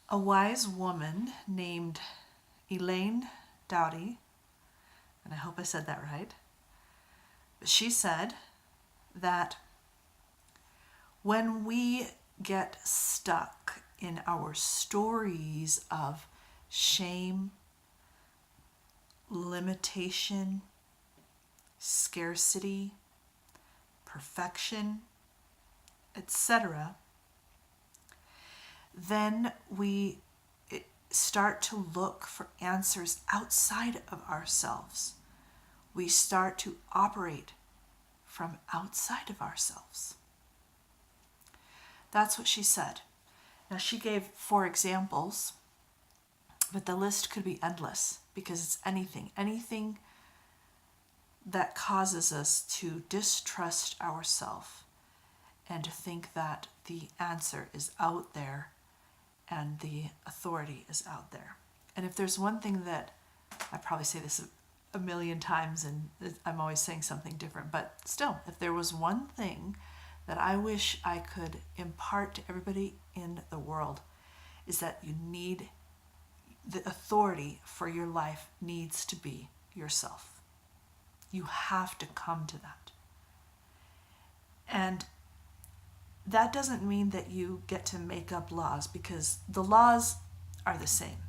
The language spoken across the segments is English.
A wise woman named Elaine Doughty, and I hope I said that right, she said that when we get stuck in our stories of shame, limitation, scarcity, perfection, etc., then we start to look for answers outside of ourselves. We start to operate from outside of ourselves. That's what she said. Now, she gave 4 examples, but the list could be endless because it's anything that causes us to distrust ourselves and to think that the answer is out there and the authority is out there. And if there's one thing that, I probably say this a million times and I'm always saying something different, but still, if there was one thing that I wish I could impart to everybody in the world, is that you need, the authority for your life needs to be yourself. You have to come to that. And that doesn't mean that you get to make up laws, because the laws are the same.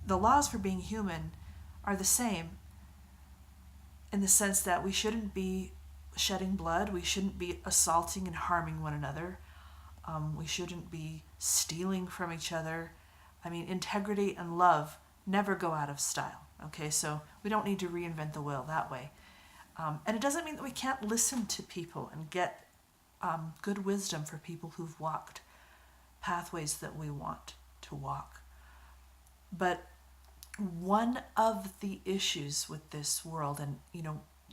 The laws for being human are the same in the sense that we shouldn't be shedding blood, we shouldn't be assaulting and harming one another, we shouldn't be stealing from each other. I mean, integrity and love never go out of style. Okay, so we don't need to reinvent the wheel that way. And it doesn't mean that we can't listen to people and get good wisdom for people who've walked pathways that we want to walk. But one of the issues with this world, and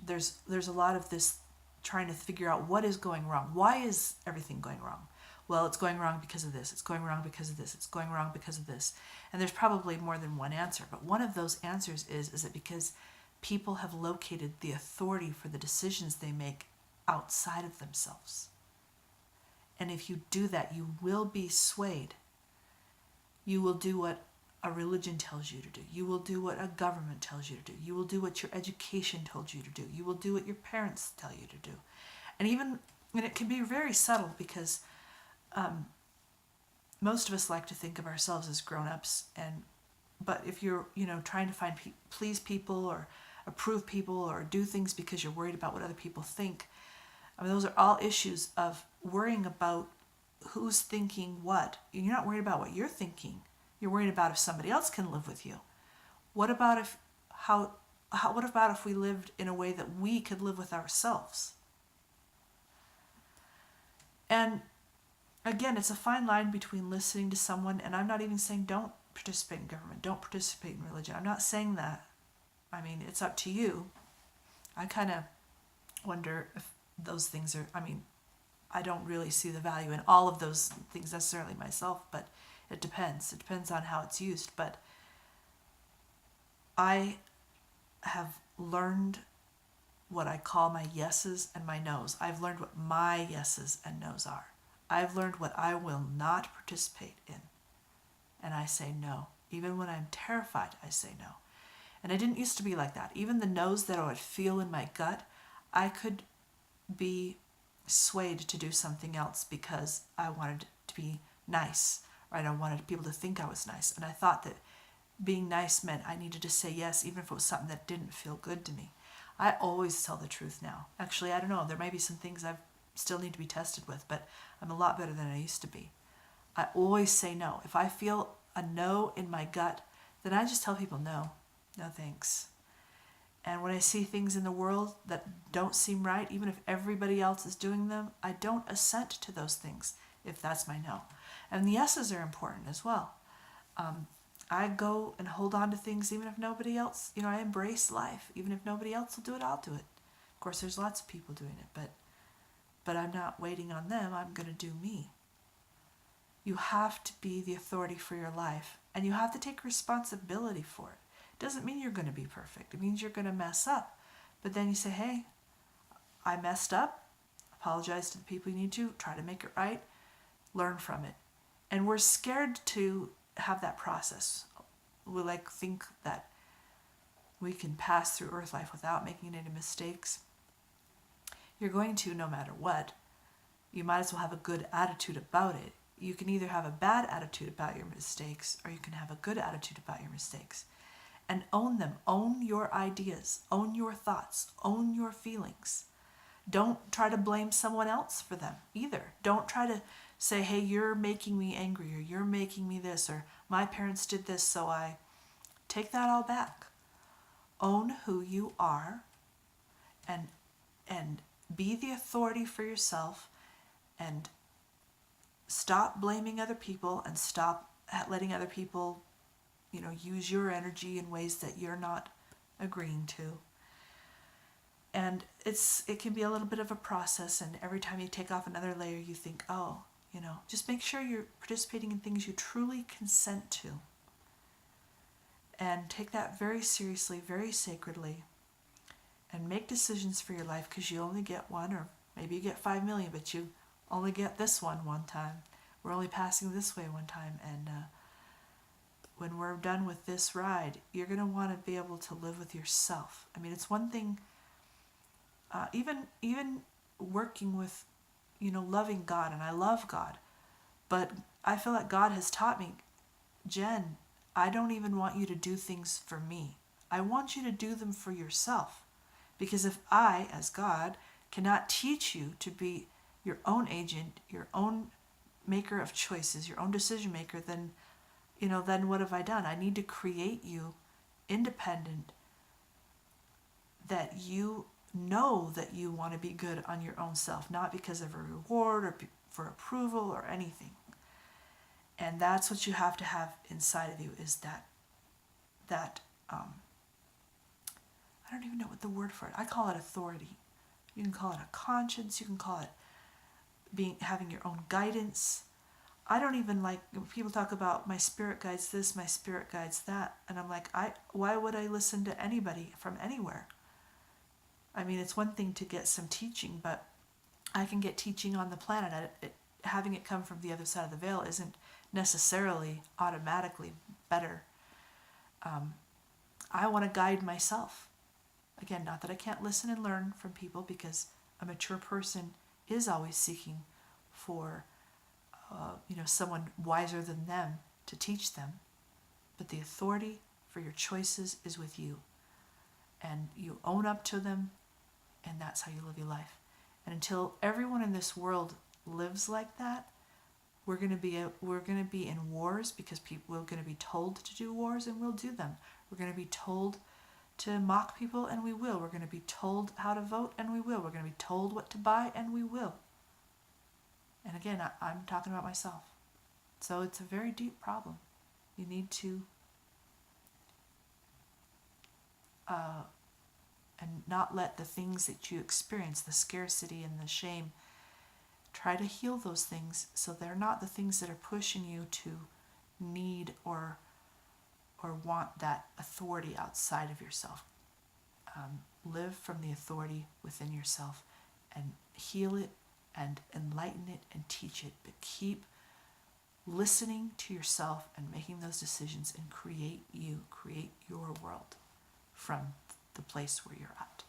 there's a lot of this trying to figure out what is going wrong. Why is everything going wrong? Well, it's going wrong because of this. It's going wrong because of this. It's going wrong because of this. And there's probably more than one answer. But one of those answers is it because people have located the authority for the decisions they make outside of themselves. And if you do that, you will be swayed. You will do what a religion tells you to do. You will do what a government tells you to do. You will do what your education told you to do. You will do what your parents tell you to do. And it can be very subtle, because most of us like to think of ourselves as grown-ups, but if you're trying to please people or approve people or do things because you're worried about what other people think, I mean, those are all issues of worrying about who's thinking what. You're not worried about what you're thinking. You're worried about if somebody else can live with you. What about if we lived in a way that we could live with ourselves? And again, it's a fine line between listening to someone, and I'm not even saying don't participate in government, don't participate in religion. I'm not saying that. I mean, it's up to you. I kind of wonder if those things are, I don't really see the value in all of those things necessarily myself, but it depends. It depends on how it's used. But I have learned what I call my yeses and my nos. I've learned what my yeses and nos are. I've learned what I will not participate in. And I say no. Even when I'm terrified, I say no. And I didn't used to be like that. Even the no's that I would feel in my gut, I could be swayed to do something else because I wanted to be nice, right? I wanted people to think I was nice. And I thought that being nice meant I needed to say yes, even if it was something that didn't feel good to me. I always tell the truth now. Actually, I don't know. There may be some things I still need to be tested with, but I'm a lot better than I used to be. I always say no. If I feel a no in my gut, then I just tell people no thanks. And when I see things in the world that don't seem right, even if everybody else is doing them, I don't assent to those things if that's my no. And the yeses are important as well. I go and hold on to things even if nobody else, I embrace life. Even if nobody else will do it, I'll do it. Of course, there's lots of people doing it, but I'm not waiting on them. I'm going to do me. You have to be the authority for your life, and you have to take responsibility for it. It doesn't mean you're going to be perfect. It means you're going to mess up. But then you say, hey, I messed up. Apologize to the people you need to. Try to make it right. Learn from it. And we're scared to have that process. We think that we can pass through earth life without making any mistakes. You're going to no matter what. You might as well have a good attitude about it. You can either have a bad attitude about your mistakes, or you can have a good attitude about your mistakes. And own them. Own your ideas. Own your thoughts. Own your feelings. Don't try to blame someone else for them either. Don't try to say, hey, you're making me angry, or you're making me this, or my parents did this, so I take that all back. Own who you are, and be the authority for yourself, and stop blaming other people, and stop letting other people, use your energy in ways that you're not agreeing to. And it can be a little bit of a process, and every time you take off another layer, you think, just make sure you're participating in things you truly consent to. And take that very seriously, very sacredly, and make decisions for your life, because you only get one, or maybe you get 5 million, but you only get this one time. We're only passing this way one time, and when we're done with this ride, you're going to want to be able to live with yourself. I mean, it's one thing, even working with, loving God, and I love God, but I feel like God has taught me, Jen, I don't even want you to do things for me. I want you to do them for yourself. Because if I, as God, cannot teach you to be your own agent, your own maker of choices, your own decision maker, then what have I done? I need to create you independent, that you know that you want to be good on your own self, not because of a reward or for approval or anything. And that's what you have to have inside of you, is that I don't even know what the word for it. I call it authority. You can call it a conscience. You can call it having your own guidance. I don't even like when people talk about my spirit guides this, my spirit guides that, and I'm like, why would I listen to anybody from anywhere? I mean, it's one thing to get some teaching, but I can get teaching on the planet. Having it come from the other side of the veil isn't necessarily automatically better. I want to guide myself. Again, not that I can't listen and learn from people, because a mature person is always seeking for someone wiser than them to teach them. But the authority for your choices is with you. And you own up to them, and that's how you live your life. And until everyone in this world lives like that, we're going to be in wars, because we're going to be told to do wars, and we'll do them. We're going to be told to mock people, and we will. We're going to be told how to vote, and we will. We're going to be told what to buy, and we will. And again, I'm talking about myself. So it's a very deep problem. You need to and not let the things that you experience, the scarcity and the shame, try to heal those things, so they're not the things that are pushing you to need or want that authority outside of yourself. Live from the authority within yourself, and heal it, and enlighten it, and teach it. But keep listening to yourself and making those decisions, and create your world from the place where you're at.